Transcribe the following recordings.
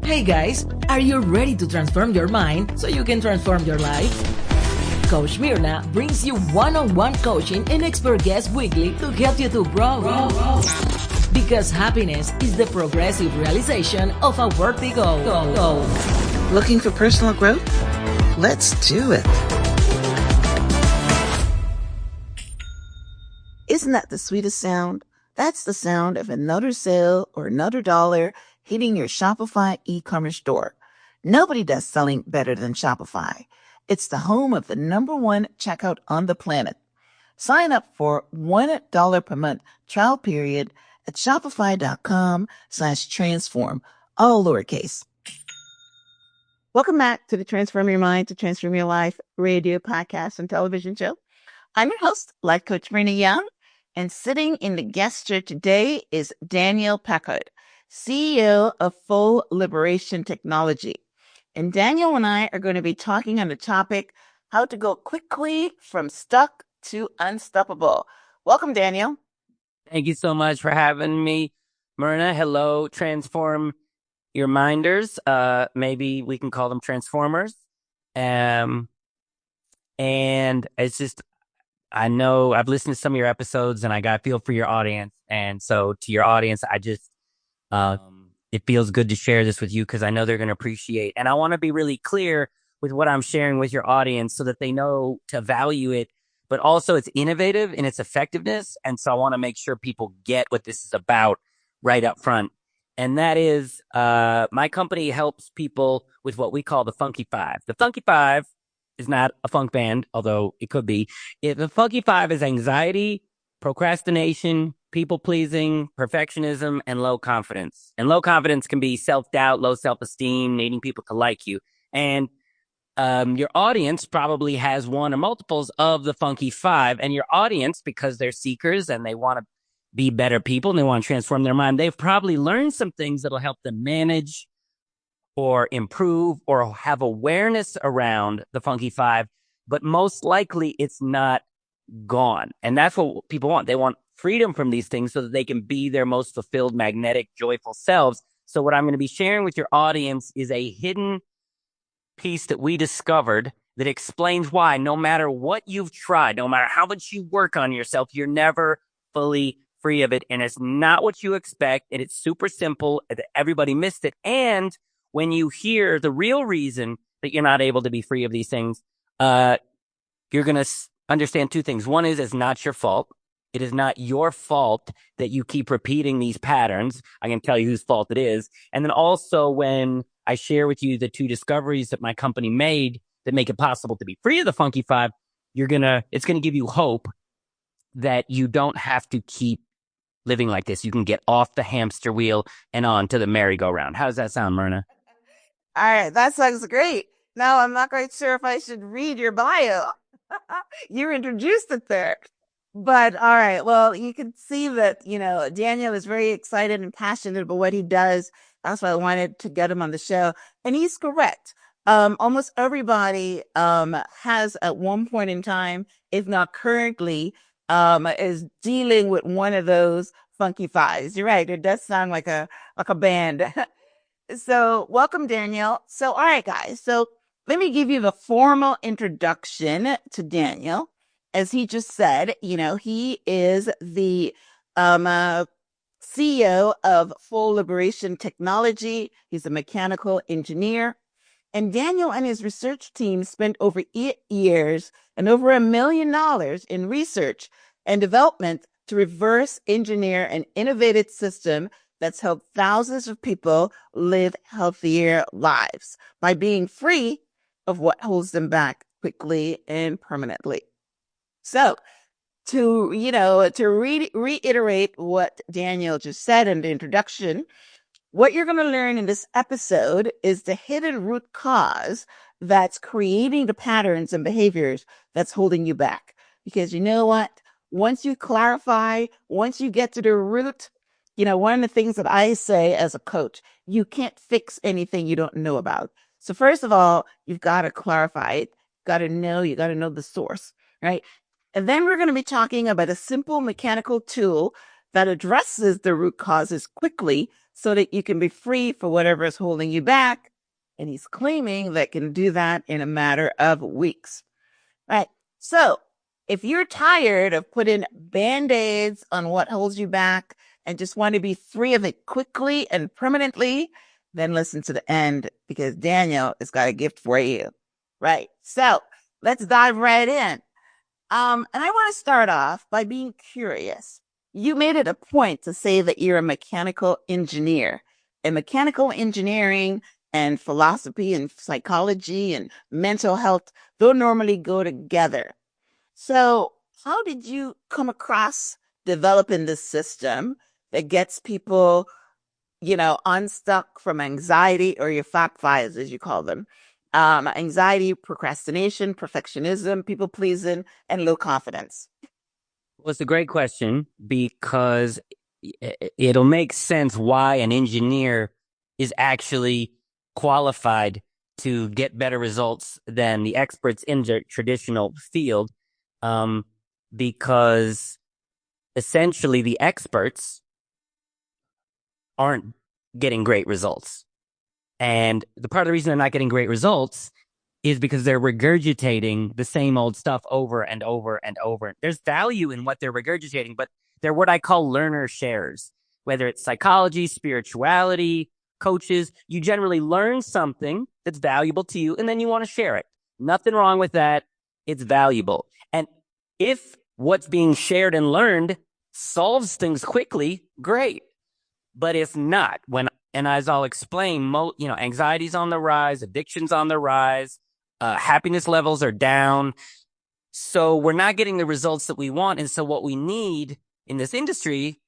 Hey guys, are you ready to transform your mind so you can transform your life? Coach Myrna brings you one-on-one coaching and expert guests weekly to help you to grow. Because happiness is the progressive realization of a worthy goal. Looking for personal growth? Let's do it. Isn't that the sweetest sound? That's the sound of another sale or another dollar hitting your Shopify e-commerce store. Nobody does selling better than Shopify. It's the home of the #1 checkout on the planet. Sign up for $1 per month trial period at shopify.com/transform, all lowercase. Welcome back to the Transform Your Mind to Transform Your Life radio, podcast, and television show. I'm your host, Life Coach Myrna Young, and sitting in the guest chair today is Daniel Packard, CEO of Full Liberation Technology. And Daniel and I are going to be talking on the topic, how to go quickly from stuck to unstoppable. Welcome, Daniel. Thank you so much for having me, Myrna. Hello, Transform Your Minders. Maybe we can call them Transformers. And it's just, I know I've listened to some of your episodes and I got a feel for your audience. And so to your audience, I just, it feels good to share this with you because I know they're going to appreciate. And I want to be really clear with what I'm sharing with your audience so that they know to value it, but also it's innovative in its effectiveness. And so I want to make sure people get what this is about right up front. And that is, my company helps people with what we call the Funky Five. The Funky Five is not a funk band, although it could be. The Funky Five is anxiety, procrastination, people-pleasing, perfectionism, and low confidence. And low confidence can be self-doubt, low self-esteem, needing people to like you. And your audience probably has one or multiples of the Funky Five. And your audience, because they're seekers and they want to be better people and they want to transform their mind, they've probably learned some things that'll help them manage or improve or have awareness around the Funky Five. But most likely it's not gone. And that's what people want. They want freedom from these things so that they can be their most fulfilled, magnetic, joyful selves. So what I'm going to be sharing with your audience is a hidden piece that we discovered that explains why no matter what you've tried, no matter how much you work on yourself, you're never fully free of it. And it's not what you expect. And it's super simple. Everybody missed it. And when you hear the real reason that you're not able to be free of these things, you're going to understand two things. One is it's not your fault. It is not your fault that you keep repeating these patterns. I can tell you whose fault it is. And then also when I share with you the two discoveries that my company made that make it possible to be free of the Funky Five, it's going to give you hope that you don't have to keep living like this. You can get off the hamster wheel and on to the merry-go-round. How does that sound, Myrna? All right, that sounds great. Now, I'm not quite sure if I should read your bio. You introduced it there. But all right, well, you can see that, Daniel is very excited and passionate about what he does. That's why I wanted to get him on the show. And he's correct. Almost everybody has at one point in time, if not currently, is dealing with one of those Funky Fives. You're right. It does sound like a band. So welcome, Daniel. So, all right, guys. So let me give you the formal introduction to Daniel. As he just said, he is the CEO of Full Liberation Technology. He's a mechanical engineer. And Daniel and his research team spent over 8 years and over $1 million in research and development to reverse engineer an innovative system that's helped thousands of people live healthier lives by being free of what holds them back quickly and permanently. So to reiterate what Daniel just said in the introduction, what you're going to learn in this episode is the hidden root cause that's creating the patterns and behaviors that's holding you back. Because you know what? Once you clarify, once you get to the root, one of the things that I say as a coach, you can't fix anything you don't know about. So first of all, you've got to clarify it. You got to know the source, right? And then we're going to be talking about a simple mechanical tool that addresses the root causes quickly so that you can be free for whatever is holding you back. And he's claiming that can do that in a matter of weeks. Right. So if you're tired of putting band-aids on what holds you back and just want to be free of it quickly and permanently, then listen to the end, because Daniel has got a gift for you. Right. So let's dive right in. And I want to start off by being curious. You made it a point to say that you're a mechanical engineer. And mechanical engineering and philosophy and psychology and mental health don't normally go together. So how did you come across developing this system that gets people, unstuck from anxiety, or your fact fires, as you call them? Anxiety, procrastination, perfectionism, people pleasing, and low confidence. Well, it's a great question because it'll make sense why an engineer is actually qualified to get better results than the experts in the traditional field, because essentially the experts aren't getting great results. And the part of the reason they're not getting great results is because they're regurgitating the same old stuff over and over and over. There's value in what they're regurgitating, but they're what I call learner shares. Whether it's psychology, spirituality, coaches, you generally learn something that's valuable to you, and then you want to share it. Nothing wrong with that. It's valuable. And if what's being shared and learned solves things quickly, great. But if not, and as I'll explain, anxiety's on the rise, addiction's on the rise, happiness levels are down. So we're not getting the results that we want. And so what we need in this industry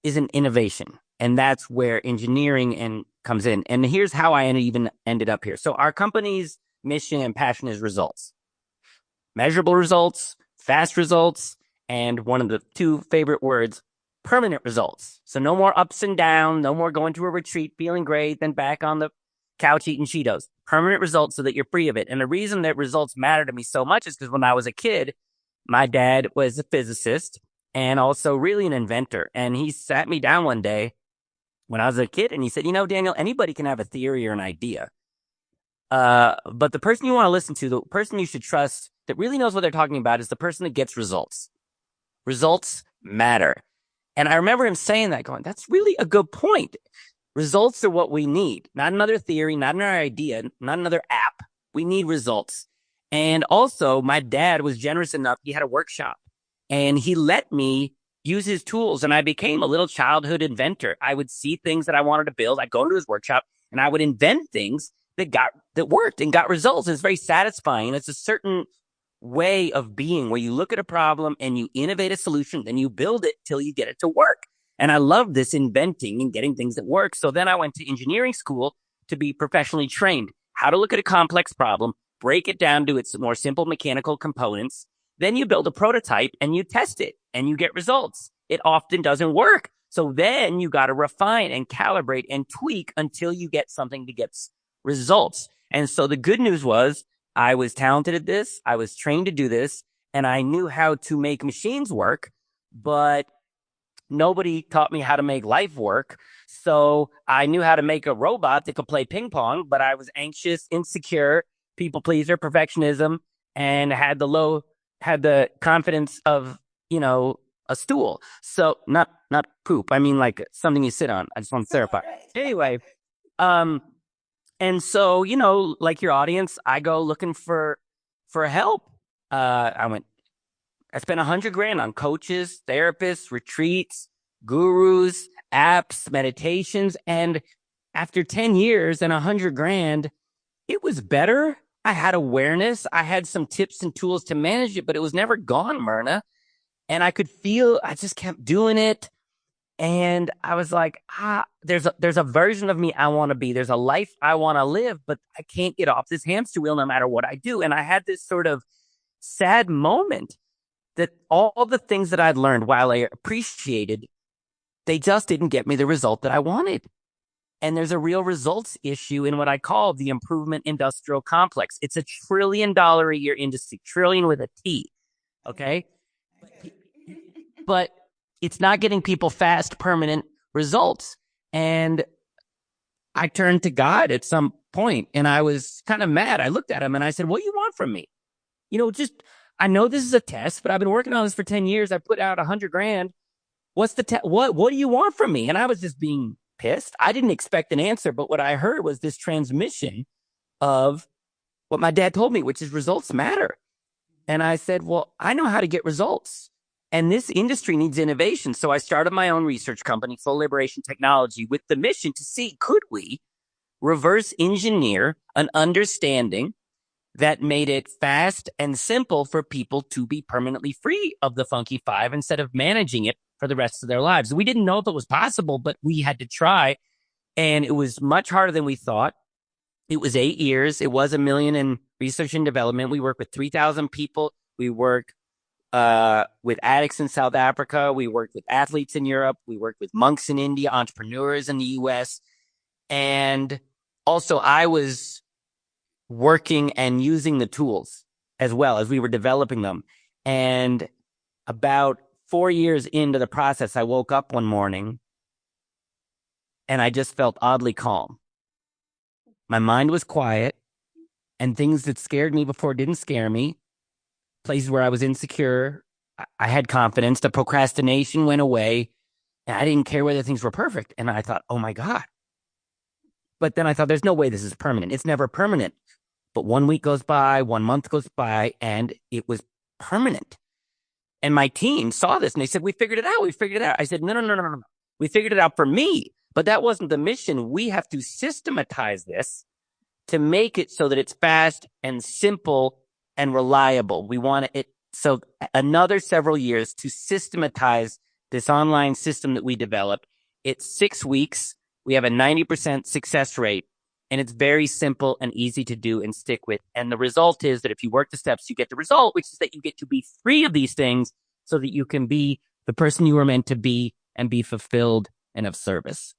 is an innovation. And that's where engineering comes in. And here's how I even ended up here. So our company's mission and passion is results. Measurable results, fast results, and one of the two favorite words, permanent results. So no more ups and downs, no more going to a retreat, feeling great, then back on the couch eating Cheetos. Permanent results so that you're free of it. And the reason that results matter to me so much is because when I was a kid, my dad was a physicist and also really an inventor. And he sat me down one day when I was a kid and he said, Daniel, anybody can have a theory or an idea. But the person you want to listen to, the person you should trust that really knows what they're talking about is the person that gets results. Results matter. And I remember him saying that, going, that's really a good point. Results are what we need, not another theory, not another idea, not another app. We need results. And also, my dad was generous enough. He had a workshop and he let me use his tools. And I became a little childhood inventor. I would see things that I wanted to build. I'd go into his workshop and I would invent things that worked and got results. It's very satisfying. It's a certain way of being where you look at a problem and you innovate a solution, then you build it till you get it to work. And I love this inventing and getting things that work. So then I went to engineering school to be professionally trained, how to look at a complex problem, break it down to its more simple mechanical components. Then you build a prototype and you test it and you get results. It often doesn't work. So then you got to refine and calibrate and tweak until you get something that gets results. And so the good news was I was talented at this. I was trained to do this and I knew how to make machines work, but nobody taught me how to make life work. So I knew how to make a robot that could play ping pong, but I was anxious, insecure, people pleaser, perfectionism, and had the confidence of, a stool. So not poop. I mean like something you sit on. I just want to clarify. Anyway, and so, like your audience, I go looking for help. I spent $100,000 on coaches, therapists, retreats, gurus, apps, meditations. And after 10 years and $100,000, it was better. I had awareness. I had some tips and tools to manage it, but it was never gone, Myrna. And I could feel, I just kept doing it. And I was like, there's a version of me I want to be. There's a life I want to live, but I can't get off this hamster wheel no matter what I do. And I had this sort of sad moment that all the things that I'd learned, while I appreciated, they just didn't get me the result that I wanted. And there's a real results issue in what I call the improvement industrial complex. It's a $1 trillion a year industry, trillion with a T. Okay. But it's not getting people fast, permanent results. And I turned to God at some point and I was kind of mad. I looked at him and I said, what do you want from me? I know this is a test, but I've been working on this for 10 years. I put out $100,000. What's the what do you want from me? And I was just being pissed. I didn't expect an answer, but what I heard was this transmission of what my dad told me, which is results matter. And I said, well, I know how to get results. And this industry needs innovation. So I started my own research company, Full Liberation Technology, with the mission to see, could we reverse engineer an understanding that made it fast and simple for people to be permanently free of the funky five instead of managing it for the rest of their lives. We didn't know if it was possible, but we had to try. And it was much harder than we thought. It was 8 years. It was $1 million in research and development. We work with 3,000 people. We work with addicts in South Africa. We worked with athletes in Europe. We worked with monks in India, entrepreneurs in the US. And also I was working and using the tools as well as we were developing them. And about 4 years into the process, I woke up one morning and I just felt oddly calm. My mind was quiet and things that scared me before didn't scare me. Places where I was insecure, I had confidence. The procrastination went away and I didn't care whether things were perfect. And I thought, oh my God. But then I thought, there's no way this is permanent. It's never permanent. But 1 week goes by, 1 month goes by, and it was permanent. And my team saw this and they said, we figured it out. We figured it out. I said, no. We figured it out for me. But that wasn't the mission. We have to systematize this to make it so that it's fast and simple and reliable. We want it so another several years to systematize this online system that we developed. It's 6 weeks. We have a 90% success rate, and it's very simple and easy to do and stick with. And the result is that if you work the steps, you get the result, which is that you get to be free of these things so that you can be the person you were meant to be and be fulfilled and of service.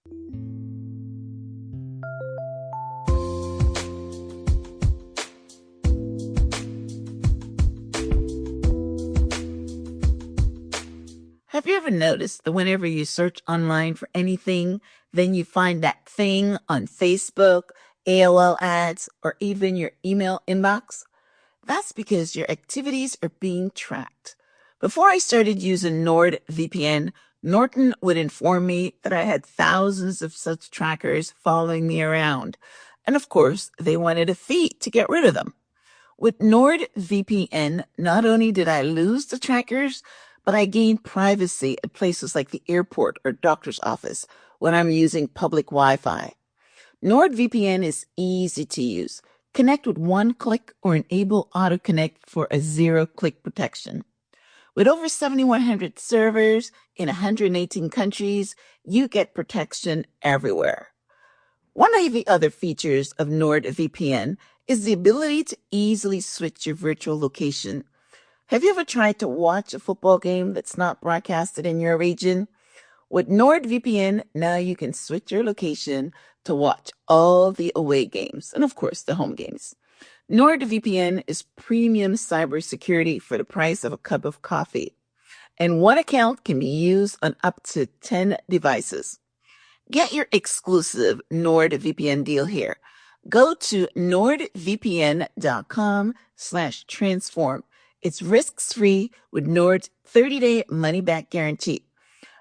Have you ever noticed that whenever you search online for anything, then you find that thing on Facebook, AOL ads, or even your email inbox? That's because your activities are being tracked. Before I started using NordVPN, Norton would inform me that I had thousands of such trackers following me around. And of course, they wanted a fee to get rid of them. With NordVPN, not only did I lose the trackers, but I gained privacy at places like the airport or doctor's office when I'm using public Wi-Fi. NordVPN is easy to use. Connect with one click or enable auto-connect for a zero-click protection. With over 7,100 servers in 118 countries, you get protection everywhere. One of the other features of NordVPN is the ability to easily switch your virtual location. Have you ever tried to watch a football game that's not broadcasted in your region? With NordVPN, now you can switch your location to watch all the away games and, of course, the home games. NordVPN is premium cybersecurity for the price of a cup of coffee. And one account can be used on up to 10 devices. Get your exclusive NordVPN deal here. Go to nordvpn.com/transform. It's risks-free with Nord's 30-day money-back guarantee.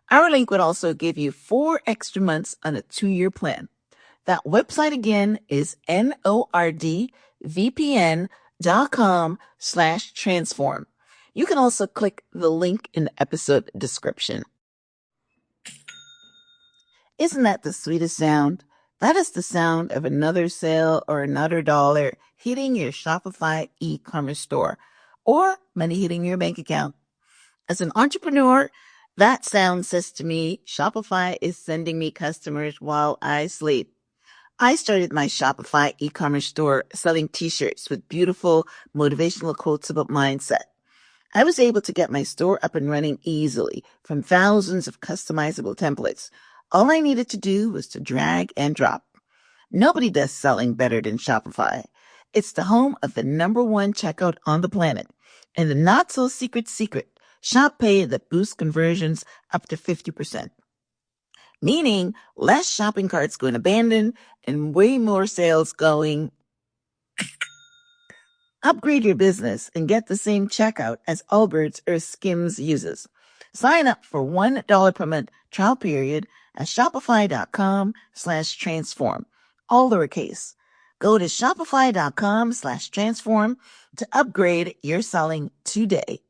Our link would also give you 4 extra months on a 2-year plan. That website again is nordvpn.com/transform. You can also click the link in the episode description. Isn't that the sweetest sound? That is the sound of another sale or another dollar hitting your Shopify e-commerce store or money hitting your bank account. As an entrepreneur, that sound says to me, Shopify is sending me customers while I sleep. I started my Shopify e-commerce store selling t-shirts with beautiful motivational quotes about mindset. I was able to get my store up and running easily from thousands of customizable templates. All I needed to do was to drag and drop. Nobody does selling better than Shopify. It's the home of the #1 checkout on the planet. And the not-so-secret, Shop Pay that boosts conversions up to 50%. meaning less shopping carts going abandoned and way more sales going. Upgrade your business and get the same checkout as Allbirds or Skims uses. Sign up for $1 per month trial period at shopify.com/transform, all lowercase. Go to shopify.com/transform to upgrade your selling today.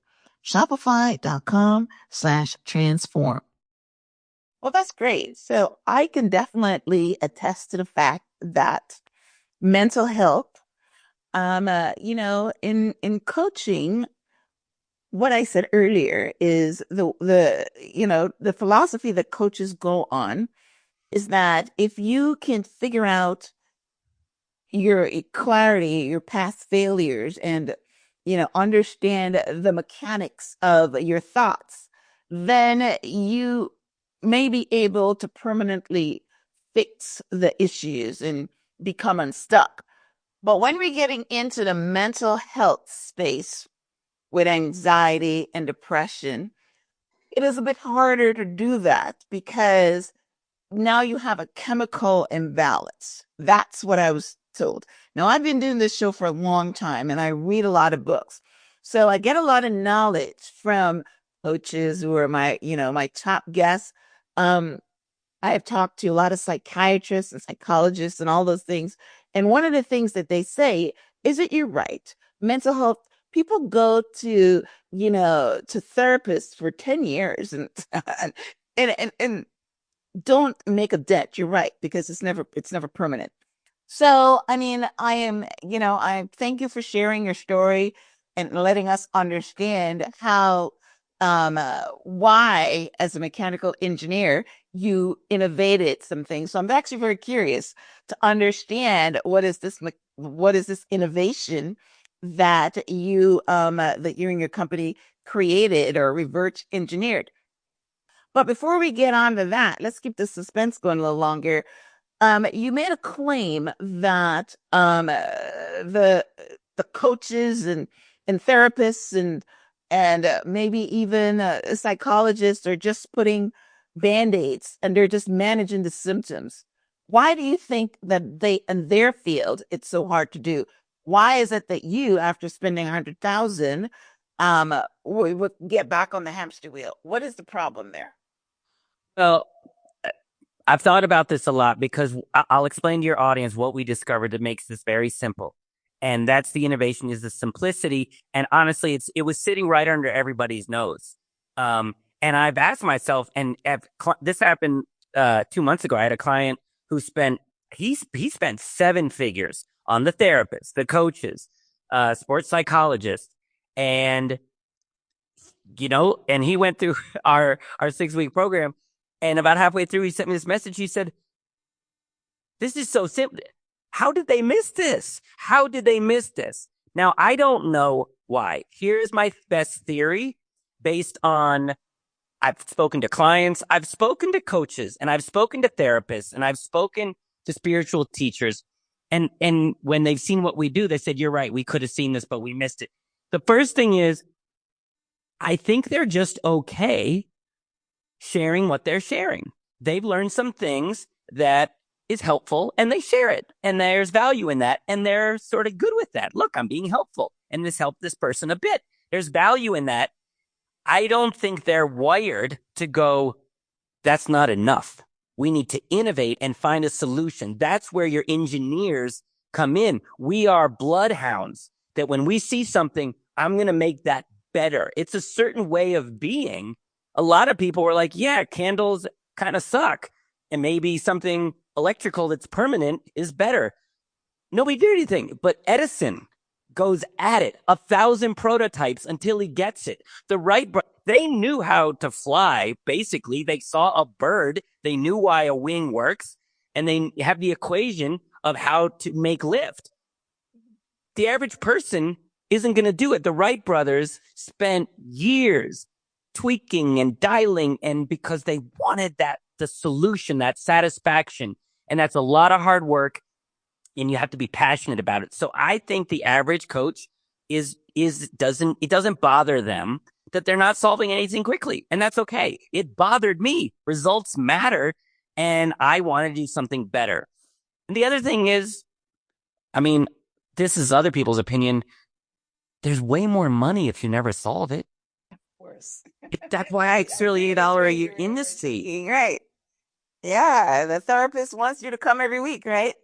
Shopify.com/transform. Well, that's great. So I can definitely attest to the fact that mental health, in coaching, what I said earlier is the philosophy that coaches go on is that if you can figure out your clarity, your past failures, and understand the mechanics of your thoughts, then you may be able to permanently fix the issues and become unstuck. But when we're getting into the mental health space with anxiety and depression, it is a bit harder to do that because now you have a chemical imbalance. That's what I was told. Now, I've been doing this show for a long time and I read a lot of books. So I get a lot of knowledge from coaches who are my top guests. I have talked to a lot of psychiatrists and psychologists and all those things. And one of the things that they say is that you're right. Mental health, people go to therapists for 10 years and and don't make a dent. You're right, because it's never permanent. So, I mean, I thank you for sharing your story and letting us understand how, why, as a mechanical engineer, you innovated some things. So I'm actually very curious to understand what is this innovation that you and your company created or reverse engineered. But before we get on to that, let's keep the suspense going a little longer. You made a claim that the coaches and therapists and maybe even psychologists are just putting band-aids and they're just managing the symptoms. Why do you think that they in their field it's so hard to do? Why is it that you, after spending 100,000, would get back on the hamster wheel? What is the problem there? Well, I've thought about this a lot because I'll explain to your audience what we discovered that makes this very simple. And that's the innovation is the simplicity. And honestly, it was sitting right under everybody's nose. And I've asked myself, and this happened 2 months ago. I had a client who he spent 7 figures on the therapist, the coaches, sports psychologist, and he went through our 6-week program. And about halfway through, he sent me this message. He said, "This is so simple. How did they miss this? How did they miss this?" Now, I don't know why. Here's my best theory based on I've spoken to clients, I've spoken to coaches, and I've spoken to therapists, and I've spoken to spiritual teachers. And when they've seen what we do, they said, "You're right. We could have seen this, but we missed it." The first thing is, I think they're just okay sharing what they're sharing. They've learned some things that is helpful and they share it, and there's value in that, and they're sort of good with that. Look, I'm being helpful and this helped this person a bit. There's value in that. I don't think they're wired to go, that's not enough. We need to innovate and find a solution. That's where your engineers come in. We are bloodhounds that when we see something, I'm going to make that better. It's a certain way of being. A lot of people were like, yeah, candles kind of suck. And maybe something electrical that's permanent is better. Nobody did anything. But Edison goes at it, 1,000 prototypes until he gets it. They knew how to fly. Basically, they saw a bird. They knew why a wing works. And they have the equation of how to make lift. The average person isn't going to do it. The Wright brothers spent years tweaking and dialing, and because they wanted the solution, that satisfaction. And that's a lot of hard work, and you have to be passionate about it. So I think the average coach doesn't bother them that they're not solving anything quickly. And that's okay. It bothered me. Results matter. and I want to do something better. And the other thing is, I mean, this is other people's opinion. There's way more money if you never solve it. Of course. That's why it's really $8 a year industry. Right. Yeah. The therapist wants you to come every week, right?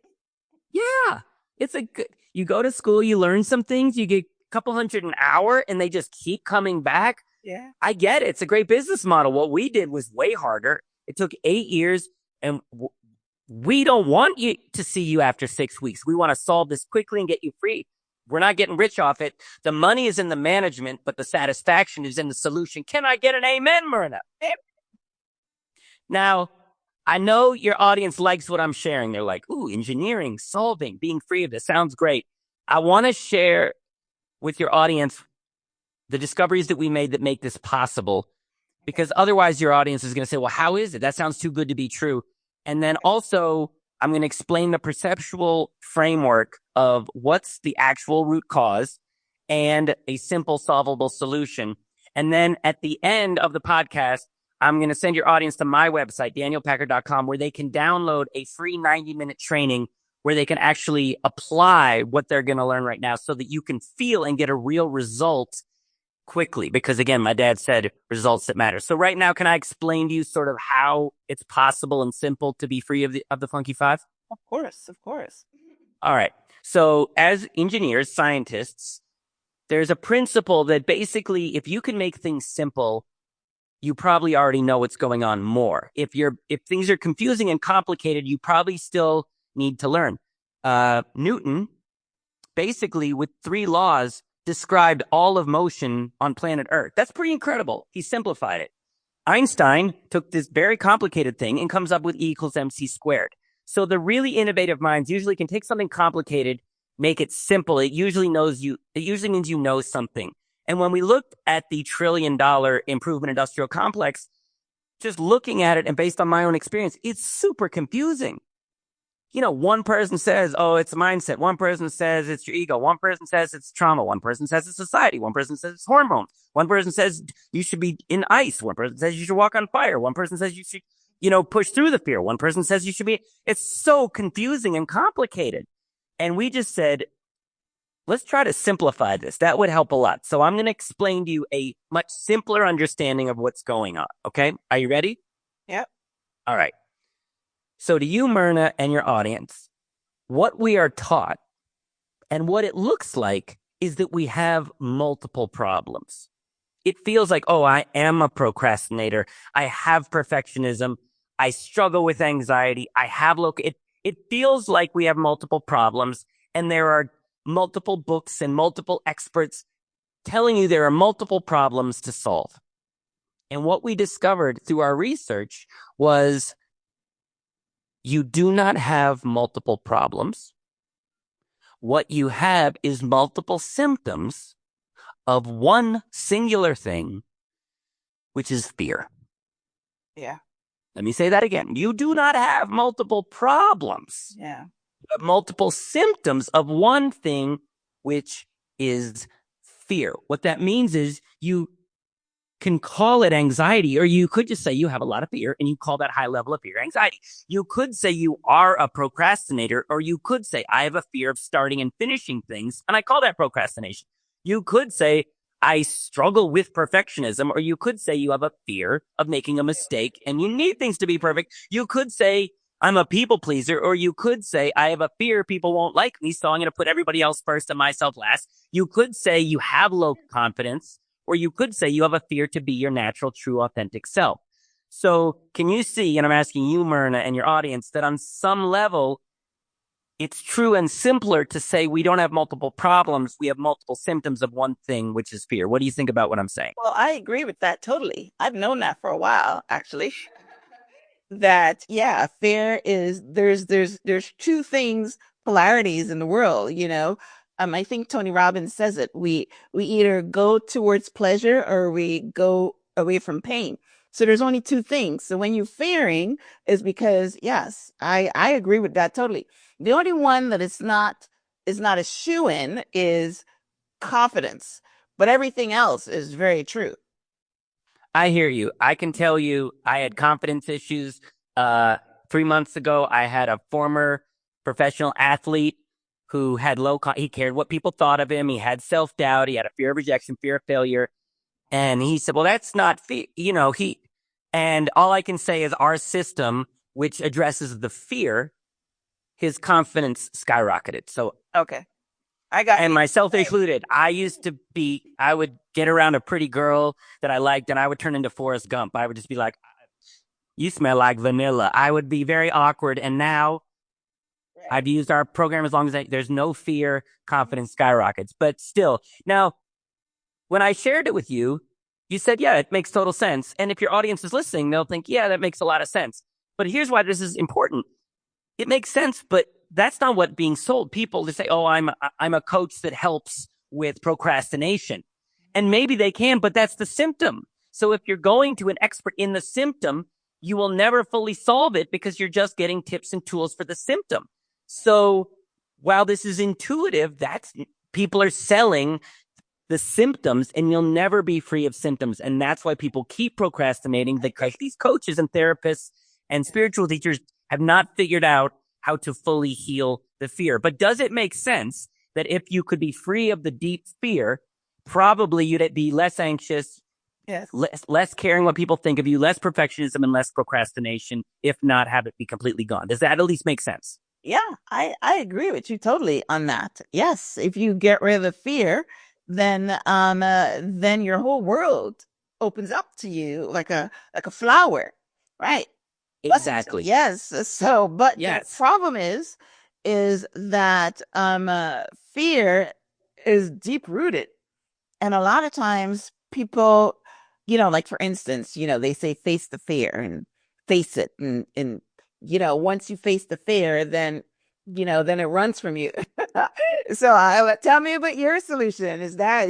Yeah. It's a good, you go to school, you learn some things, you get a couple hundred an hour, and they just keep coming back. Yeah. I get it. It's a great business model. What we did was way harder. It took 8 years, and we don't want you to see you after 6 weeks. We want to solve this quickly and get you free. We're not getting rich off it. The money is in the management, but the satisfaction is in the solution. Can I get an amen, Myrna? Now, I know your audience likes what I'm sharing. They're like, ooh, engineering, solving, being free of this sounds great. I want to share with your audience the discoveries that we made that make this possible, because otherwise your audience is going to say, well, how is it? That sounds too good to be true. And then also, I'm going to explain the perceptual framework of what's the actual root cause and a simple solvable solution. And then at the end of the podcast, I'm going to send your audience to my website, danielpackard.com, where they can download a free 90-minute training where they can actually apply what they're going to learn right now so that you can feel and get a real result quickly. Because again, my dad said results that matter. So right now, can I explain to you sort of how it's possible and simple to be free of the Funky Five? Of course. Of course. All right. So as engineers, scientists, there's a principle that basically, if you can make things simple, you probably already know what's going on more. If things are confusing and complicated, you probably still need to learn. Newton, basically with 3 laws, described all of motion on planet Earth. That's pretty incredible. He simplified it. Einstein took this very complicated thing and comes up with E equals mc squared. So the really innovative minds usually can take something complicated, make it simple. It usually means you know something. And when we looked at the $1 trillion improvement industrial complex, just looking at it and based on my own experience, it's super confusing. You know, one person says, oh, it's a mindset. One person says it's your ego. One person says it's trauma. One person says it's society. One person says it's hormones. One person says you should be in ice. One person says you should walk on fire. One person says you should, push through the fear. One person says you should be, it's so confusing and complicated. And we just said, let's try to simplify this. That would help a lot. So I'm going to explain to you a much simpler understanding of what's going on. Okay. Are you ready? Yep. All right. So to you, Myrna, and your audience, what we are taught and what it looks like is that we have multiple problems. It feels like, oh, I am a procrastinator. I have perfectionism. I struggle with anxiety. I have it feels like we have multiple problems, and there are multiple books and multiple experts telling you there are multiple problems to solve. And what we discovered through our research was you do not have multiple problems. What you have is multiple symptoms of one singular thing, which is fear. Yeah. Let me say that again. You do not have multiple problems. Yeah. But multiple symptoms of one thing, which is fear. What that means is you can call it anxiety, or you could just say you have a lot of fear and you call that high level of fear anxiety. You could say you are a procrastinator, or you could say I have a fear of starting and finishing things, and I call that procrastination. You could say I struggle with perfectionism, or you could say you have a fear of making a mistake and you need things to be perfect. You could say I'm a people pleaser, or you could say I have a fear people won't like me, so I'm going to put everybody else first and myself last. You could say you have low confidence, or you could say you have a fear to be your natural, true, authentic self. So can you see, and I'm asking you, Myrna, and your audience, that on some level, it's true and simpler to say we don't have multiple problems. We have multiple symptoms of one thing, which is fear. What do you think about what I'm saying? Well, I agree with that totally. I've known that for a while, actually. That, yeah, fear is there's 2 things, polarities in the world, I think Tony Robbins says it. We either go towards pleasure or we go away from pain. So there's only 2 things. So when you're fearing is because, yes, I agree with that totally. The only one that is not a shoo-in is confidence, but everything else is very true. I hear you. I can tell you I had confidence issues. 3 months ago, I had a former professional athlete who had he cared what people thought of him. He had self-doubt. He had a fear of rejection, fear of failure. And he said, well, that's not fear. And all I can say is our system, which addresses the fear, his confidence skyrocketed. So, Okay. I got and you. myself included, I would get around a pretty girl that I liked and I would turn into Forrest Gump. I would just be like, you smell like vanilla. I would be very awkward. And now I've used our program as long as there's no fear, confidence skyrockets. But still, now, when I shared it with you, you said, yeah, it makes total sense. And if your audience is listening, they'll think, yeah, that makes a lot of sense. But here's why this is important. It makes sense, but that's not what being sold. People to say, oh, I'm a coach that helps with procrastination. And maybe they can, but that's the symptom. So if you're going to an expert in the symptom, you will never fully solve it because you're just getting tips and tools for the symptom. So while this is intuitive, people are selling the symptoms and you'll never be free of symptoms. And that's why people keep procrastinating, because these coaches and therapists and spiritual teachers have not figured out how to fully heal the fear. But does it make sense that if you could be free of the deep fear, probably you'd be less anxious, Yes. less caring what people think of you, less perfectionism and less procrastination, if not have it be completely gone? Does that at least make sense? Yeah, I agree with you totally on that. Yes, if you get rid of the fear, then your whole world opens up to you like a flower, right? Exactly. Yes. So, but Yes. the problem is that fear is deep rooted, and a lot of times people, like for instance, they say face the fear and face it, and once you face the fear, then then it runs from you. So tell me about your solution. Is that,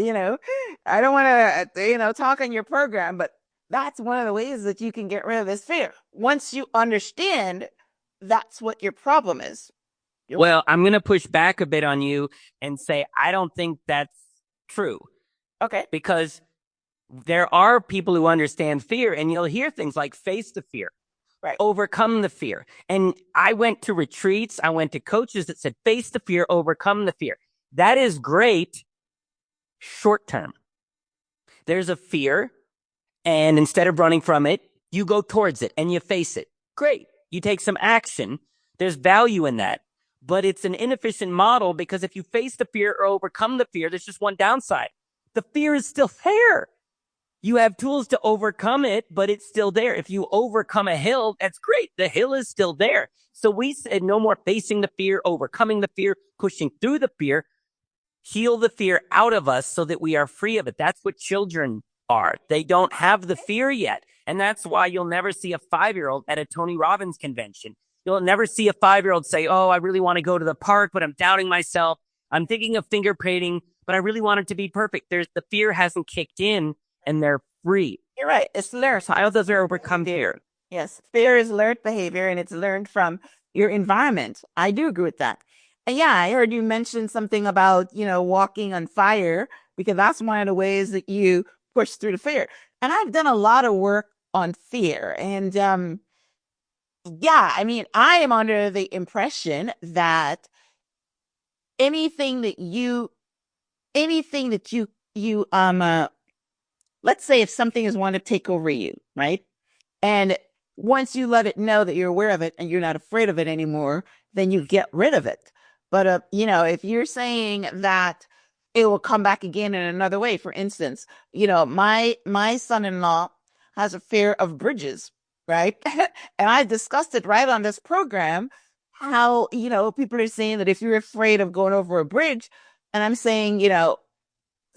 I don't want to, talk on your program, but that's one of the ways that you can get rid of this fear. Once you understand that's what your problem is. Well, I'm going to push back a bit on you and say, I don't think that's true. Okay. Because there are people who understand fear, and you'll hear things like face the fear, Right. overcome the fear. And I went to retreats. I went to coaches that said, face the fear, overcome the fear. That is great short term. There's a fear, and instead of running from it, you go towards it and you face it. Great. You take some action. There's value in that. But it's an inefficient model, because if you face the fear or overcome the fear, there's just one downside. The fear is still there. You have tools to overcome it, but it's still there. If you overcome a hill, that's great. The hill is still there. So we said no more facing the fear, overcoming the fear, pushing through the fear, heal the fear out of us so that we are free of it. That's what children are. They don't have the fear yet. And that's why you'll never see a 5-year-old at a Tony Robbins convention. You'll never see a 5-year-old say, oh, I really want to go to the park, but I'm doubting myself. I'm thinking of finger painting, but I really want it to be perfect. The fear hasn't kicked in and they're free. You're right. It's learned. How does it overcome fear? Yes. Fear is learned behavior, and it's learned from your environment. I do agree with that. And yeah, I heard you mention something about, walking on fire, because that's one of the ways that you push through the fear. And I've done a lot of work on fear. And yeah, I mean, I am under the impression that anything that you let's say if something is wanting to take over you, right? And once you let it know that you're aware of it and you're not afraid of it anymore, then you get rid of it. But if you're saying that it will come back again in another way, for instance, my son-in-law has a fear of bridges, right? And I discussed it right on this program, how, people are saying that if you're afraid of going over a bridge, and I'm saying,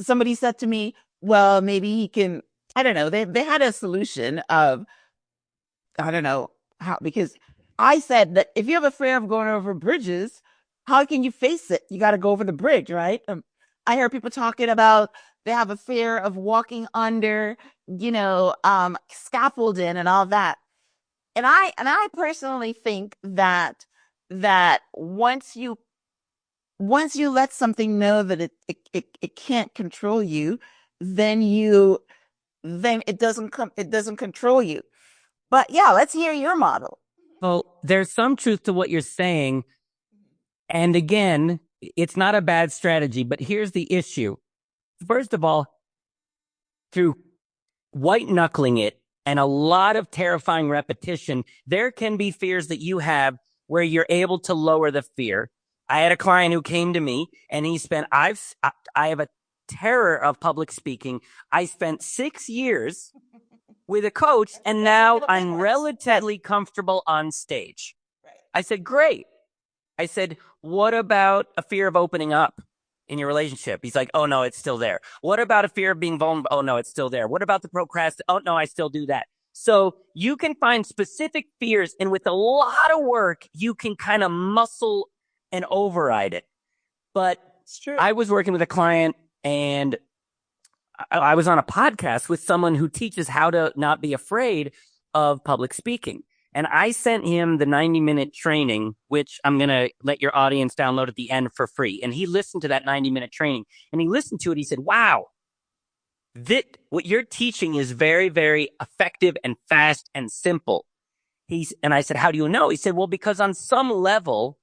somebody said to me, well, maybe he can, I don't know. They had a solution of, I don't know how, because I said that if you have a fear of going over bridges, how can you face it? You got to go over the bridge, right? I hear people talking about they have a fear of walking under, scaffolding and all that. And I personally think that once you let something know that it can't control you, then it doesn't control you. But yeah, let's hear your model. Well, there's some truth to what you're saying. And again, it's not a bad strategy, but here's the issue. First of all, through white knuckling it and a lot of terrifying repetition, there can be fears that you have where you're able to lower the fear. I had a client who came to me and I have a terror of public speaking. I spent 6 years with a coach and now I'm relatively comfortable on stage. I said, great. I said, what about a fear of opening up in your relationship? He's like, oh no, it's still there. What about a fear of being vulnerable? Oh no, it's still there. What about the procrastination? Oh no, I still do that. So you can find specific fears, and with a lot of work, you can kind of muscle and override it. But I was working with a client, and I was on a podcast with someone who teaches how to not be afraid of public speaking. And I sent him the 90-minute training, which I'm going to let your audience download at the end for free. And he listened to that 90-minute training, and he listened to it. He said, wow, what you're teaching is very, very effective and fast and simple. And I said, how do you know? He said, well, because on some level,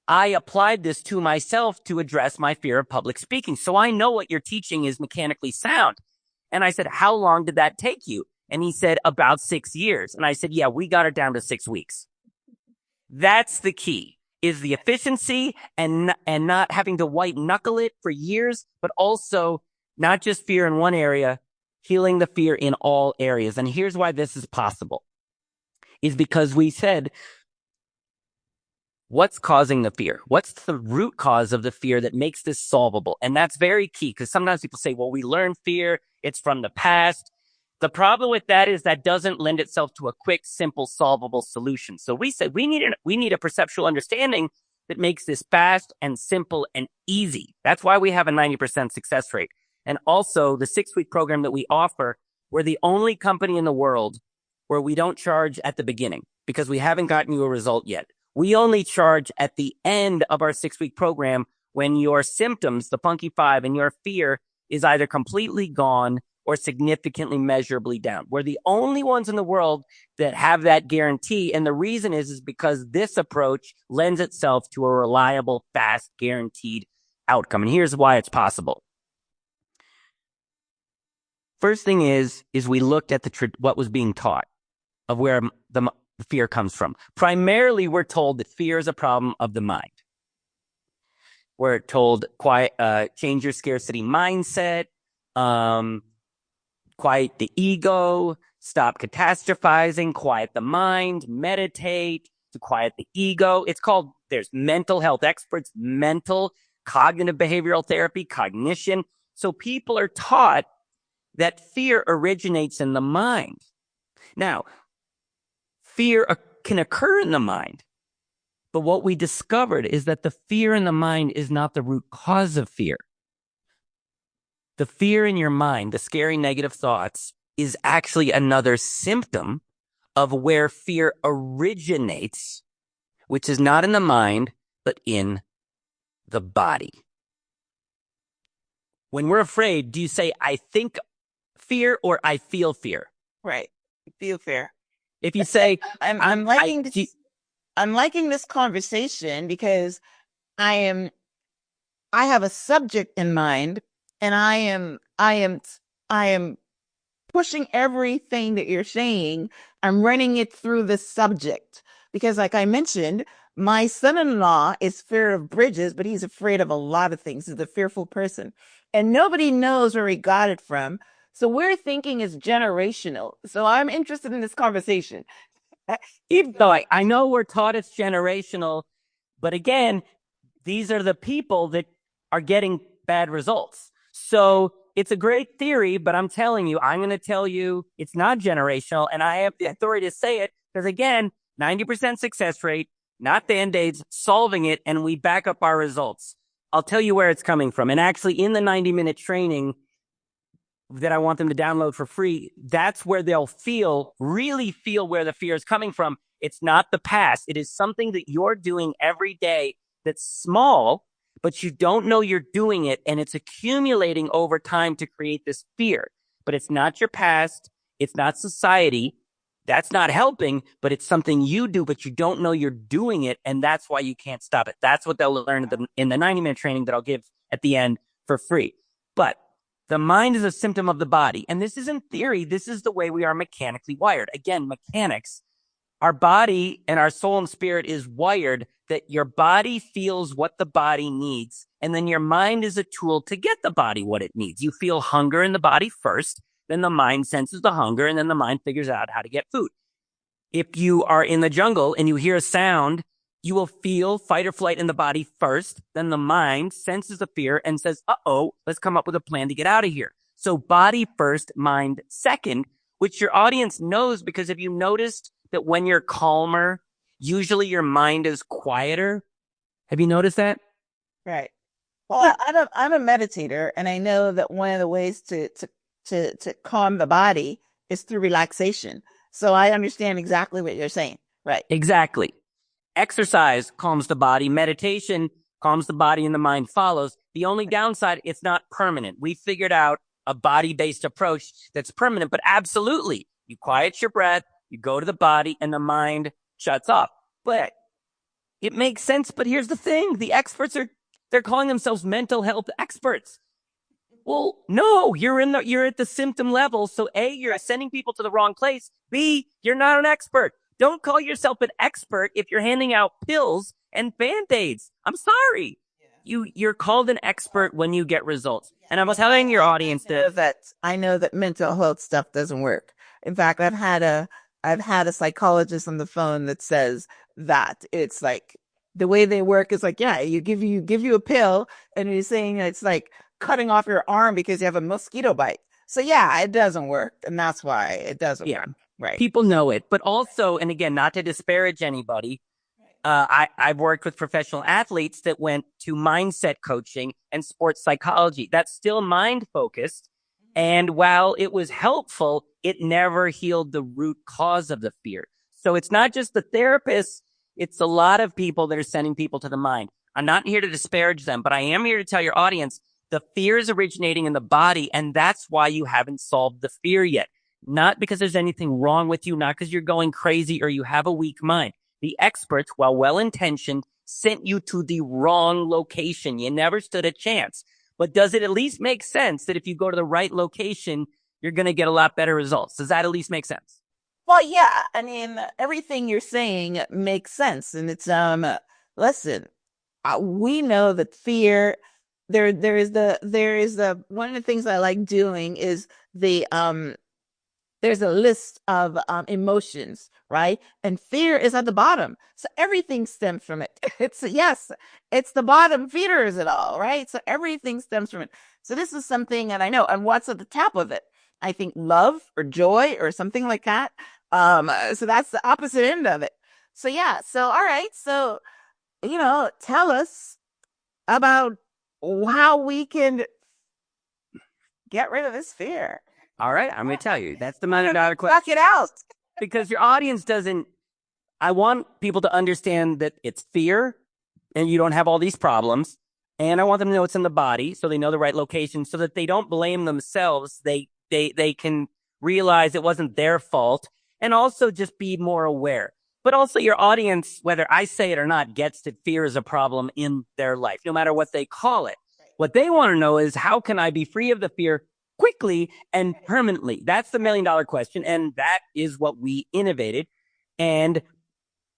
I applied this to myself to address my fear of public speaking. So I know what you're teaching is mechanically sound. And I said, how long did that take you? And he said, about 6 years. And I said, yeah, we got it down to 6 weeks. That's the key, is the efficiency and not having to white knuckle it for years, but also not just fear in one area, healing the fear in all areas. And here's why this is possible, is because we said, what's causing the fear? What's the root cause of the fear that makes this solvable? And that's very key, because sometimes people say, well, we learn fear, it's from the past. The problem with that is that doesn't lend itself to a quick, simple, solvable solution. So we said we need a perceptual understanding that makes this fast and simple and easy. That's why we have a 90% success rate. And also the 6-week program that we offer, we're the only company in the world where we don't charge at the beginning because we haven't gotten you a result yet. We only charge at the end of our 6-week program when your symptoms, the Funky Five, and your fear is either completely gone or significantly measurably down. We're the only ones in the world that have that guarantee. And the reason is because this approach lends itself to a reliable, fast, guaranteed outcome. And here's why it's possible. First thing is we looked at what was being taught of where the fear comes from. Primarily, we're told that fear is a problem of the mind. We're told change your scarcity mindset, quiet the ego, stop catastrophizing, quiet the mind, meditate to quiet the ego. There's mental health experts, mental, cognitive behavioral therapy, cognition. So people are taught that fear originates in the mind. Now, fear can occur in the mind, but what we discovered is that the fear in the mind is not the root cause of fear. The fear in your mind, the scary negative thoughts, is actually another symptom of where fear originates, which is not in the mind, but in the body. When we're afraid, do you say, I think fear or I feel fear? Right. Feel fear. If you say, I'm liking this conversation because I have a subject in mind, and I am pushing everything that you're saying. I'm running it through the subject because, like I mentioned, my son-in-law is fear of bridges, but he's afraid of a lot of things. He's a fearful person, and nobody knows where he got it from. So we're thinking it's generational. So I'm interested in this conversation. Even though I know we're taught it's generational, but again, these are the people that are getting bad results. So it's a great theory, but I'm telling you, I'm going to tell you it's not generational, and I have the authority to say it because, again, 90% success rate, not Band-Aids, solving it, and we back up our results. I'll tell you where it's coming from. And actually, in the 90-minute training that I want them to download for free, that's where they'll really feel where the fear is coming from. It's not the past. It is something that you're doing every day that's small, but you don't know you're doing it, and it's accumulating over time to create this fear. But it's not your past. It's not society. That's not helping, but it's something you do, but you don't know you're doing it. And that's why you can't stop it. That's what they'll learn in the 90-minute training that I'll give at the end for free. But the mind is a symptom of the body. And this isn't theory. This is the way we are mechanically wired. Again, mechanics. Our body and our soul and spirit is wired that your body feels what the body needs. And then your mind is a tool to get the body what it needs. You feel hunger in the body first. Then the mind senses the hunger, and then the mind figures out how to get food. If you are in the jungle and you hear a sound, you will feel fight or flight in the body first. Then the mind senses the fear and says, uh-oh, let's come up with a plan to get out of here. So body first, mind second, which your audience knows, because if you noticed that when you're calmer, usually your mind is quieter. Have you noticed that? Right. Well, I'm a meditator, and I know that one of the ways to calm the body is through relaxation. So I understand exactly what you're saying. Right. Exactly. Exercise calms the body. Meditation calms the body, and the mind follows. The only downside, it's not permanent. We figured out a body-based approach that's permanent, but absolutely, you quiet your breath, you go to the body, and the mind shuts off. But it makes sense. But here's the thing. The experts they're calling themselves mental health experts. Well, no, you're at the symptom level. So A, you're sending people to the wrong place. B, you're not an expert. Don't call yourself an expert if you're handing out pills and Band-Aids. I'm sorry. You're called an expert when you get results. And I'm telling your audience that I know that mental health stuff doesn't work. In fact, I've had a psychologist on the phone that says that it's like the way they work is like, yeah, you give you a pill, and you're saying it's like cutting off your arm because you have a mosquito bite. So yeah, it doesn't work. And that's why it doesn't work. Right. People know it. But also, and again, not to disparage anybody, I've worked with professional athletes that went to mindset coaching and sports psychology. That's still mind focused. And while it was helpful, it never healed the root cause of the fear. So it's not just the therapists. It's a lot of people that are sending people to the mind. I'm not here to disparage them, but I am here to tell your audience the fear is originating in the body, and that's why you haven't solved the fear yet. Not because there's anything wrong with you, not because you're going crazy or you have a weak mind. The experts, while well-intentioned, sent you to the wrong location. You never stood a chance. But does it at least make sense that if you go to the right location, you're going to get a lot better results? Does that at least make sense? Well, yeah. I mean, everything you're saying makes sense. And it's, listen, we know that fear, there is the, one of the things I like doing is there's a list of emotions, right? And fear is at the bottom. So everything stems from it. It's the bottom feeders it all, right? So everything stems from it. So this is something that I know. And what's at the top of it? I think love or joy or something like that. So that's the opposite end of it. So yeah. So, all right. So, tell us about how we can get rid of this fear. All right, I'm going to tell you. That's the $1 million question. Suck it out. Because your audience doesn't, I want people to understand that it's fear and you don't have all these problems. And I want them to know it's in the body so they know the right location so that they don't blame themselves. They can realize it wasn't their fault and also just be more aware. But also your audience, whether I say it or not, gets that fear is a problem in their life, no matter what they call it. What they want to know is how can I be free of the fear quickly and permanently? That's the $1 million question. And that is what we innovated. And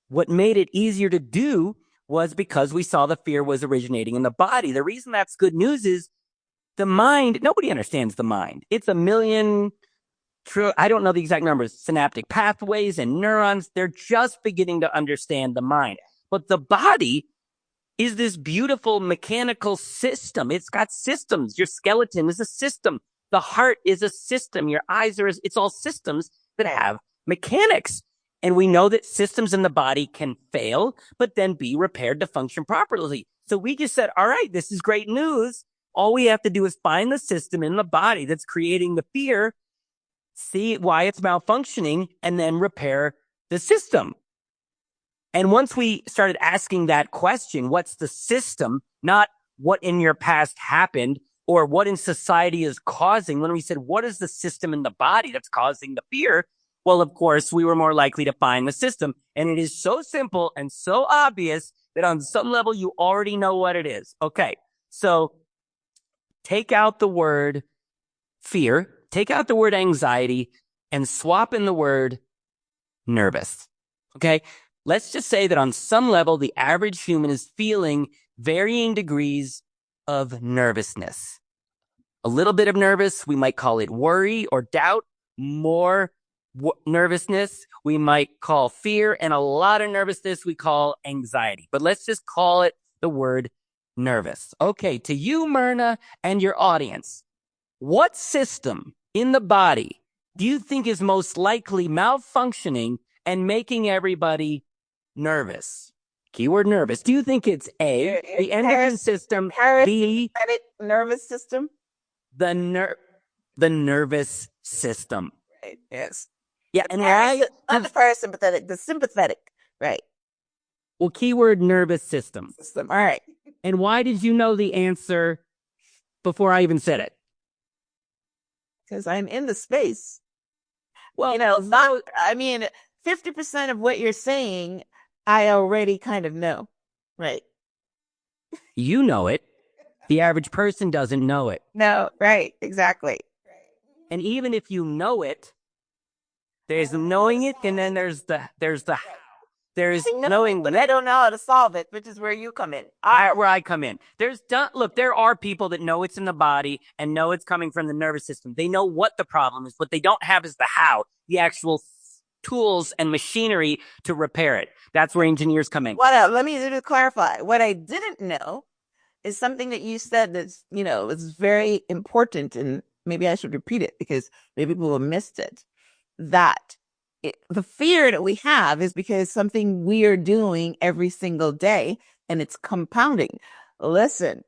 what made it easier to do was because we saw the fear was originating in the body. The reason that's good news is the mind, nobody understands the mind. It's a million, I don't know the exact numbers, synaptic pathways and neurons. They're just beginning to understand the mind. But the body is this beautiful mechanical system. It's got systems. Your skeleton is a system. The heart is a system. Your eyes it's all systems that have mechanics. And we know that systems in the body can fail, but then be repaired to function properly. So we just said, all right, this is great news. All we have to do is find the system in the body that's creating the fear, see why it's malfunctioning, and then repair the system. And once we started asking that question, what's the system, not what in your past happened or what in society is causing, when we said, what is the system in the body that's causing the fear? Well, of course, we were more likely to find the system. And it is so simple and so obvious that on some level, you already know what it is. Okay, so take out the word fear, take out the word anxiety, and swap in the word nervous. Okay, let's just say that on some level, the average human is feeling varying degrees of nervousness. A little bit of nervous, we might call it worry or doubt. More nervousness, we might call fear. And a lot of nervousness, we call anxiety. But let's just call it the word nervous. Okay, to you, Myrna, and your audience, what system in the body do you think is most likely malfunctioning and making everybody nervous? Keyword nervous. Do you think it's A, the endocrine system, B, nervous system? the nervous system? Right. Yes. Yeah, and why? Not the parasympathetic, the sympathetic. Right. Well, keyword nervous system. System. All right. And why did you know the answer before I even said it? Because I'm in the space. Well, 50% of what you're saying, I already kind of know. Right. You know it. The average person doesn't know it. No, right. Exactly. And even if you know it, there's knowing it, and then there's the how. There's knowing, but I don't know how to solve it, which is where you come in. Where I come in. Look, there are people that know it's in the body and know it's coming from the nervous system. They know what the problem is. What they don't have is the how, the actual tools and machinery to repair it. That's where engineers come in. Let me just clarify. What I didn't know is something that you said that's, is very important, and maybe I should repeat it because maybe people have missed it. The fear that we have is because something we're doing every single day, and it's compounding. Listen,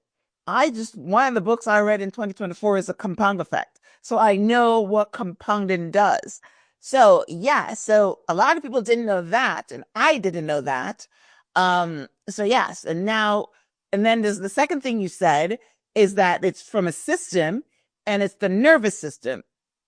one of the books I read in 2024 is A Compound Effect. So I know what compounding does. So a lot of people didn't know that, and I didn't know that. So yes, and then there's the second thing you said is that it's from a system, and it's the nervous system.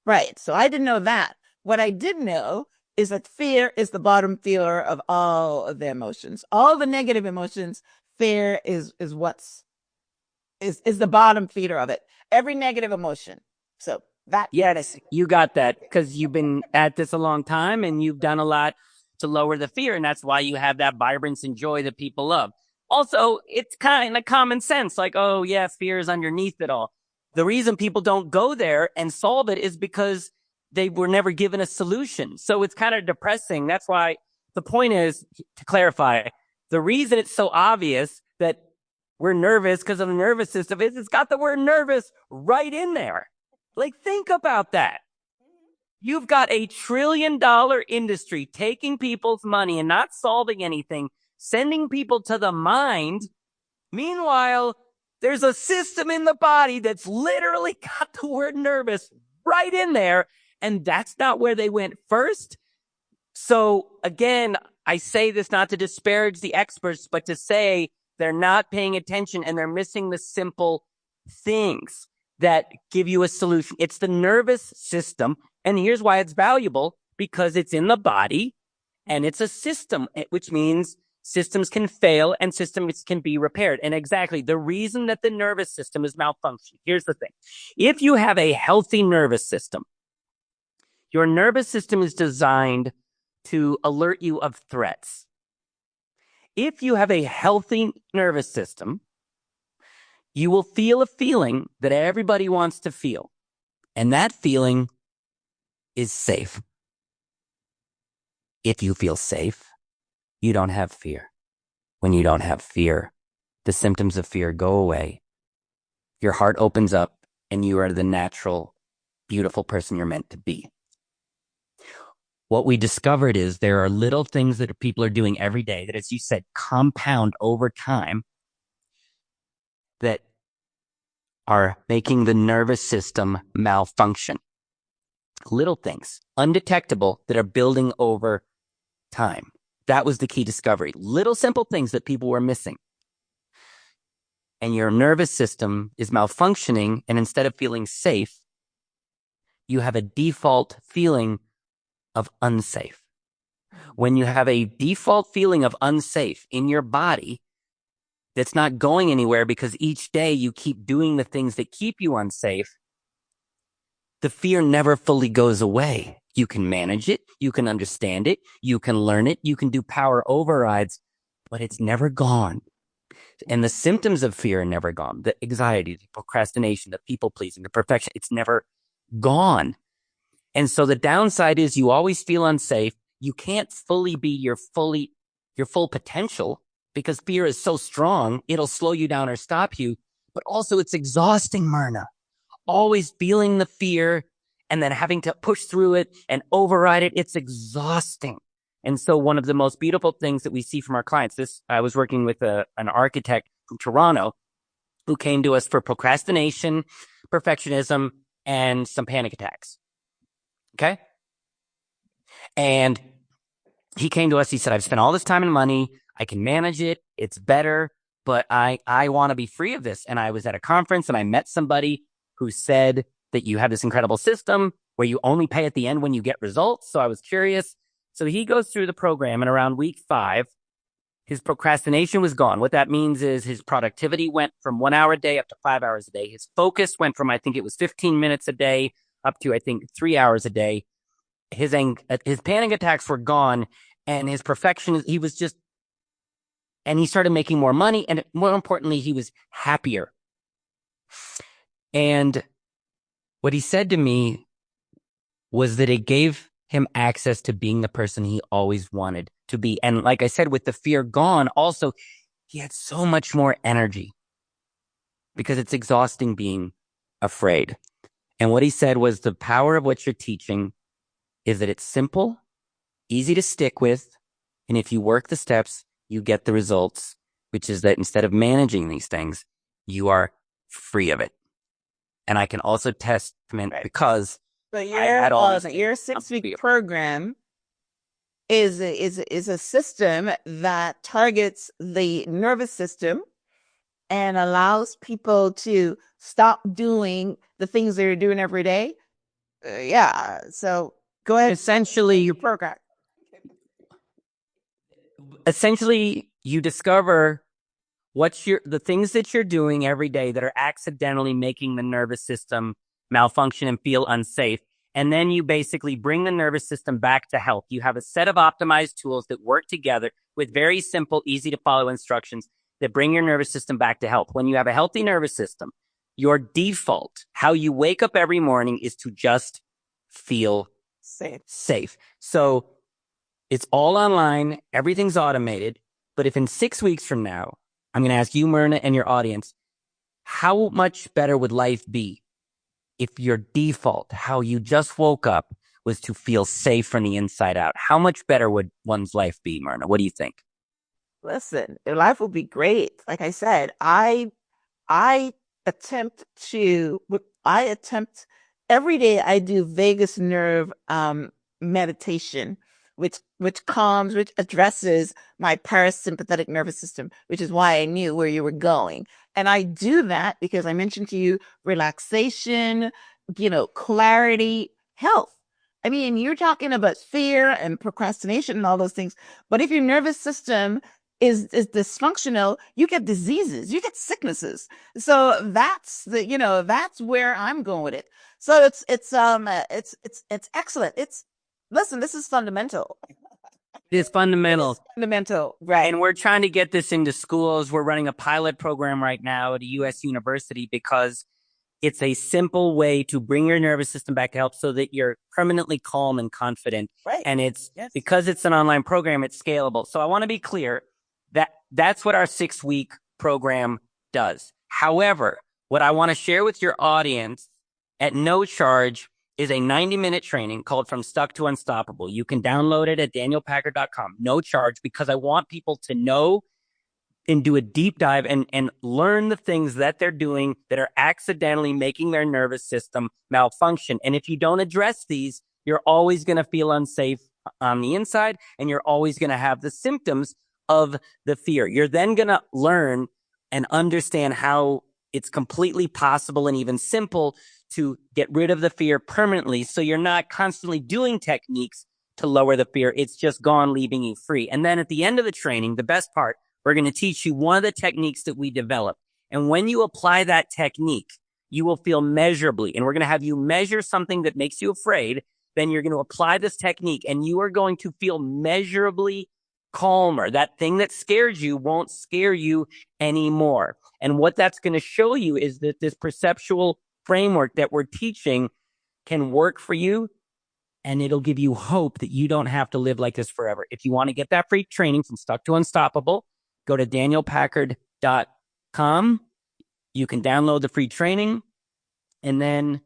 Right. So I didn't know that. What I did know is that fear is the bottom feeder of all of the emotions. All the negative emotions, fear is the bottom feeder of it. Every negative emotion. So that. Yes, you got that because you've been at this a long time and you've done a lot to lower the fear. And that's why you have that vibrance and joy that people love. Also, it's kind of common sense. Like, oh yeah, fear is underneath it all. The reason people don't go there and solve it is because they were never given a solution. So it's kind of depressing. That's why the point is, to clarify, the reason it's so obvious that we're nervous because of the nervous system is it's got the word nervous right in there. Like, think about that. You've got $1 trillion industry taking people's money and not solving anything, sending people to the mind. Meanwhile, there's a system in the body that's literally got the word nervous right in there. And that's not where they went first. So again, I say this not to disparage the experts, but to say they're not paying attention and they're missing the simple things that give you a solution. It's the nervous system. And here's why it's valuable, because it's in the body and it's a system, which means systems can fail and systems can be repaired. And exactly the reason that the nervous system is malfunctioning. Here's the thing. If you have a healthy nervous system, your nervous system is designed to alert you of threats. If you have a healthy nervous system, you will feel a feeling that everybody wants to feel. And that feeling is safe. If you feel safe, you don't have fear. When you don't have fear, the symptoms of fear go away. Your heart opens up and you are the natural, beautiful person you're meant to be. What we discovered is there are little things that people are doing every day that, as you said, compound over time that are making the nervous system malfunction. Little things, undetectable, that are building over time. That was the key discovery. Little simple things that people were missing. And your nervous system is malfunctioning, and instead of feeling safe, you have a default feeling of unsafe. When you have a default feeling of unsafe in your body that's not going anywhere because each day you keep doing the things that keep you unsafe, the fear never fully goes away. You can manage it, you can understand it, you can learn it, you can do power overrides, but it's never gone. And the symptoms of fear are never gone. The anxiety, the procrastination, the people pleasing, the perfection, it's never gone. And so the downside is you always feel unsafe. You can't fully be your full potential because fear is so strong, it'll slow you down or stop you. But also it's exhausting, Myrna. Always feeling the fear and then having to push through it and override it. It's exhausting. And so one of the most beautiful things that we see from our clients, I was working with an architect from Toronto who came to us for procrastination, perfectionism, and some panic attacks. Okay? And he came to us, he said, I've spent all this time and money, I can manage it, it's better, but I want to be free of this. And I was at a conference and I met somebody who said that you have this incredible system where you only pay at the end when you get results. So I was curious. So he goes through the program, and around week 5, his procrastination was gone. What that means is his productivity went from 1 hour a day up to 5 hours a day. His focus went from, I think it was 15 minutes a day up to, I think, 3 hours a day. His panic attacks were gone, and his perfection, and he started making more money, and more importantly, he was happier. And what he said to me was that it gave him access to being the person he always wanted to be. And like I said, with the fear gone, also, he had so much more energy because it's exhausting being afraid. And what he said was the power of what you're teaching is that it's simple, easy to stick with, and if you work the steps, you get the results, which is that instead of managing these things, you are free of it. And I can also testament because But I had all these your things. 6-week program is a system that targets the nervous system and allows people to stop doing the things they're doing every day. Yeah. So go ahead. Essentially, Your program. you discover the things that you're doing every day that are accidentally making the nervous system malfunction and feel unsafe. And then you basically bring the nervous system back to health. You have a set of optimized tools that work together with very simple, easy to follow instructions that bring your nervous system back to health. When you have a healthy nervous system, your default, how you wake up every morning, is to just feel safe. So it's all online. Everything's automated. But if in 6 weeks from now, I'm going to ask you, Myrna, and your audience, how much better would life be if your default, how you just woke up, was to feel safe from the inside out? How much better would one's life be, Myrna? What do you think? Listen, your life will be great. Like I said, I attempt every day. I do vagus nerve meditation, which addresses my parasympathetic nervous system, which is why I knew where you were going. And I do that because I mentioned to you relaxation, clarity, health. I mean, you're talking about fear and procrastination and all those things, but if your nervous system is dysfunctional, you get diseases, you get sicknesses. So that's that's where I'm going with it. So it's excellent. Listen, this is fundamental. It is fundamental. It's fundamental, right? And we're trying to get this into schools. We're running a pilot program right now at a U.S. university because it's a simple way to bring your nervous system back to health so that you're permanently calm and confident. Right. And because it's an online program, it's scalable. So I want to be clear that that's what our 6-week program does. However, what I want to share with your audience at no charge is a 90-minute training called From Stuck to Unstoppable. You can download it at danielpackard.com, no charge, because I want people to know and do a deep dive and learn the things that they're doing that are accidentally making their nervous system malfunction. And if you don't address these, you're always going to feel unsafe on the inside, and you're always going to have the symptoms of the fear. You're then going to learn and understand how it's completely possible and even simple to get rid of the fear permanently, so you're not constantly doing techniques to lower the fear. It's just gone, leaving you free. And then at the end of the training, the best part, we're going to teach you one of the techniques that we develop. And when you apply that technique, you will feel measurably, and we're going to have you measure something that makes you afraid. Then you're going to apply this technique and you are going to feel measurably calmer. That thing that scared you won't scare you anymore. And what that's going to show you is that this perceptual framework that we're teaching can work for you, and it'll give you hope that you don't have to live like this forever. If you want to get that free training from Stuck to Unstoppable, go to danielpackard.com. You can download the free training, and then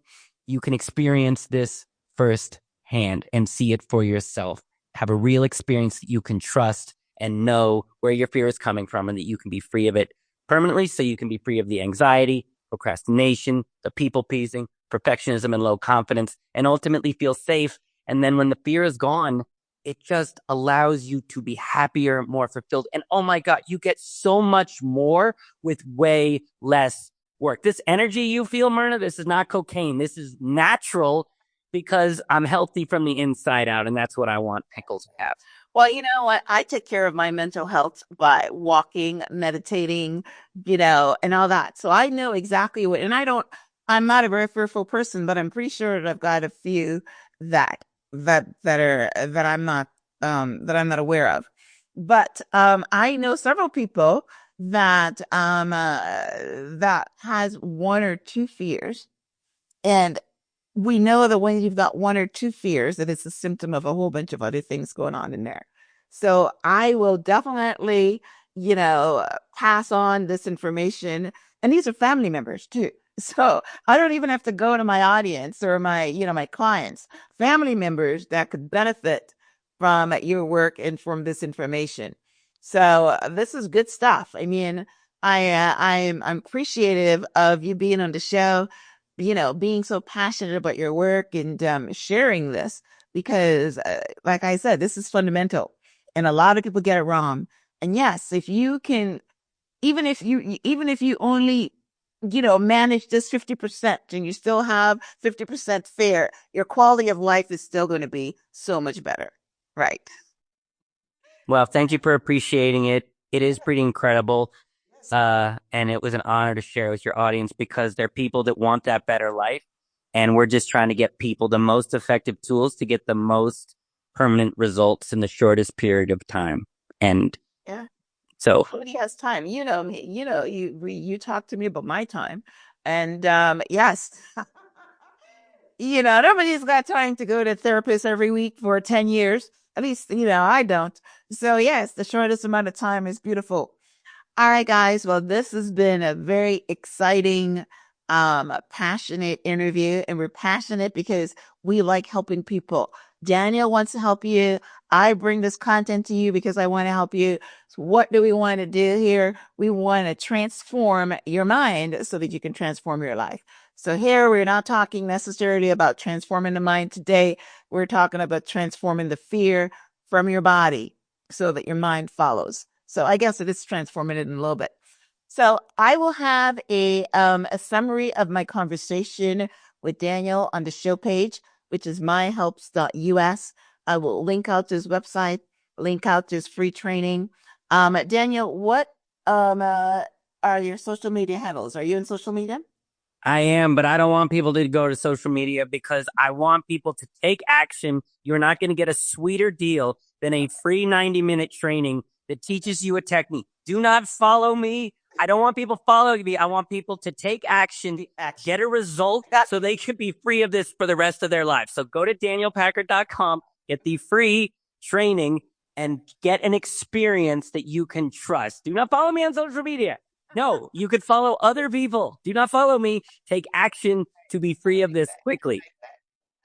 you can experience this firsthand and see it for yourself. Have a real experience that you can trust and know where your fear is coming from, and that you can be free of it permanently, so you can be free of the anxiety, procrastination, the people-pleasing, perfectionism, and low confidence, and ultimately feel safe. And then when the fear is gone, it just allows you to be happier, more fulfilled. And oh my God, you get so much more with way less work. This energy you feel, Myrna, this is not cocaine. This is natural because I'm healthy from the inside out. And that's what I want Pickles to have. Well, you know what? I take care of my mental health by walking, meditating, and all that. So I know exactly what, and I'm not a very fearful person, but I'm pretty sure that I've got a few that I'm not aware of. But I know several people that that has one or two fears, and we know that when you've got one or two fears, that it's a symptom of a whole bunch of other things going on in there. So I will definitely, pass on this information. And these are family members too. So I don't even have to go to my audience or my clients, family members that could benefit from your work and from this information. So this is good stuff. I mean, I'm appreciative of you being on the show, being so passionate about your work and sharing this because, like I said, this is fundamental, and a lot of people get it wrong. And yes, if you can, even if you only, manage this 50% and you still have 50% fair, your quality of life is still going to be so much better. Right. Well, thank you for appreciating it. It is pretty incredible. And it was an honor to share with your audience because they're people that want that better life. And we're just trying to get people the most effective tools to get the most permanent results in the shortest period of time. And Yeah. so Nobody has time. You know me. You talk to me about my time, and yes, nobody's got time to go to a therapist every week for 10 years. At least, I don't. So yes, the shortest amount of time is beautiful. All right, guys. Well, this has been a very exciting, passionate interview, and we're passionate because we like helping people. Daniel wants to help you. I bring this content to you because I want to help you. So what do we want to do here? We want to transform your mind so that you can transform your life. So here we're not talking necessarily about transforming the mind today. We're talking about transforming the fear from your body so that your mind follows. So I guess it is transforming it in a little bit. So I will have a summary of my conversation with Daniel on the show page, which is myhelps.us. I will link out to his website, link out to his free training. Daniel, what are your social media handles? Are you in social media? I am, but I don't want people to go to social media because I want people to take action. You're not going to get a sweeter deal than a free 90-minute training that teaches you a technique. Do not follow me. I don't want people following me. I want people to take action, get a result so they can be free of this for the rest of their lives. So go to danielpackard.com, get the free training, and get an experience that you can trust. Do not follow me on social media. No, you could follow other people. Do not follow me. Take action to be free of this quickly.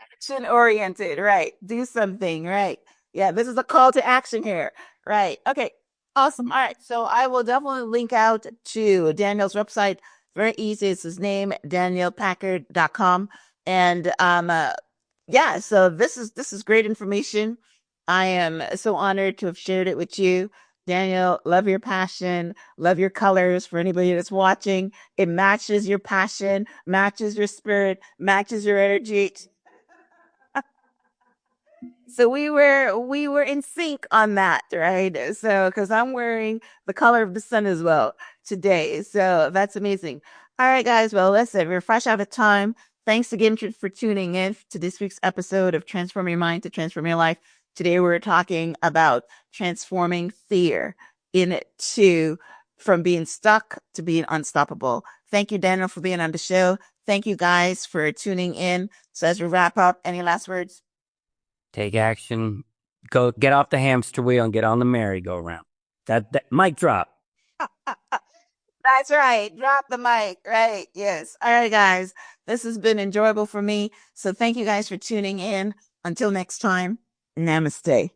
Action oriented, right? Do something, right? Yeah, this is a call to action here, right? Okay, awesome. All right, so I will definitely link out to Daniel's website. Very easy. It's his name, danielpackard.com. And yeah, so this is great information. I am so honored to have shared it with you. Daniel, love your passion, love your colors. For anybody that's watching, it matches your passion, matches your spirit, matches your energy. So we were in sync on that, right? So because I'm wearing the color of the sun as well today. So that's amazing. All right, guys. Well, listen, we're fresh out of time. Thanks again for tuning in to this week's episode of Transform Your Mind to Transform Your Life. Today we're talking about transforming fear into from being stuck to being unstoppable. Thank you, Daniel, for being on the show. Thank you guys for tuning in. So as we wrap up, any last words? Take action. Go get off the hamster wheel and get on the merry-go-round. That mic drop. That's right. Drop the mic. Right. Yes. All right, guys. This has been enjoyable for me. So thank you guys for tuning in. Until next time, namaste.